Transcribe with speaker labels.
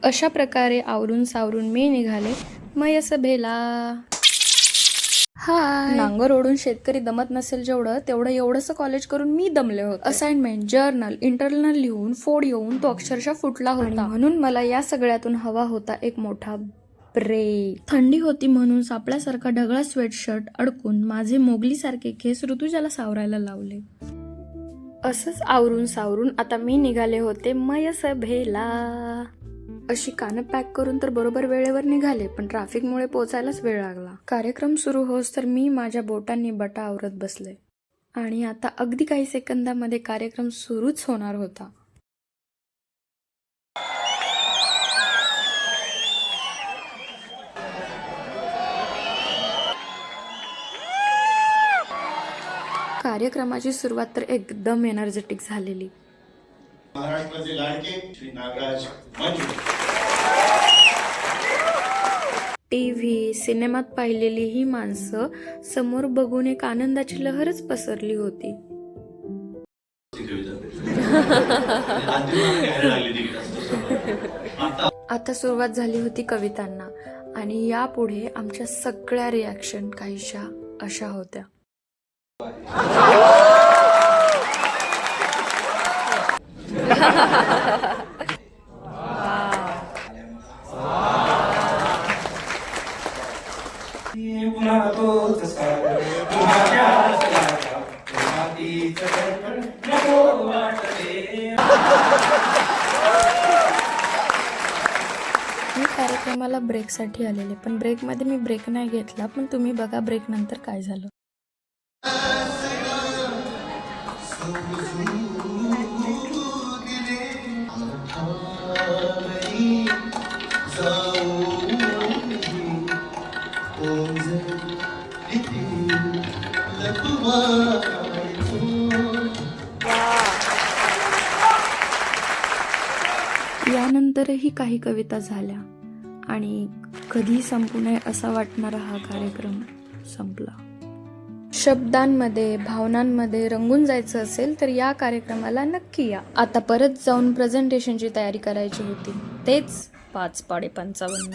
Speaker 1: अशा प्रकारे आवरून सावरून मी निघाले मय सभेला. हाय. नांगर ओढून शेतकरी दमत नसेल जेवढं तेवढं एवढंसं कॉलेज करून मी दमले होते. असाइनमेंट, जर्नल, इंटरनल लिहून फोड येऊन तो अक्षरशः फुटला होता. म्हणून मला या सगळ्यातून हवा होता एक मोठा ब्रेक. थंडी होती म्हणून सापळ्यासारखा ढगळा स्वेटशर्ट अडकून माझे मोगलीसारखे केस ऋतुजाला सावरायला लावले. असंच आवरून सावरून आता मी निघाले होते मय सभेला. अशी कानं पॅक करून तर बरोबर वेळेवर निघाले, पण ट्रॅफिकमुळे पोचायलाच वेळ लागला. कार्यक्रम सुरू होस तर मी माझ्या बोटांनी बटा आवरत बसले आणि आता अगदी काही सेकंदामध्ये कार्यक्रम सुरूच होणार होता. कार्यक्रमाची सुरुवात तर एकदम एनर्जेटिक झालेली.
Speaker 2: महाराष्ट्राचे लाडके श्री नागराज मंजुळे.
Speaker 1: टीव्ही, सिनेमात पाहिलेली ही माणसं समोर बघून एक आनंदाची लहरच पसरली होती. आता सुरुवात झाली होती कवितांना आणि यापुढे आमच्या सगळ्या रिॲक्शन काहीशा अशा होत्या. मी कार्यक्रमाला ब्रेकसाठी आलेले, पण ब्रेकमध्ये मी ब्रेक नाही घेतला. पण तुम्ही बघा ब्रेक नंतर काय झालं. यानंतरही काही कविता झाल्या आणि कधी संपू नये असा वाटणारा हा कार्यक्रम संपला. शब्दांमध्ये, भावनांमध्ये रंगून जायचं असेल तर या कार्यक्रमाला नक्की या. आता परत जाऊन प्रेझेंटेशनची तयारी करायची होती. तेच 5 पाढे 55.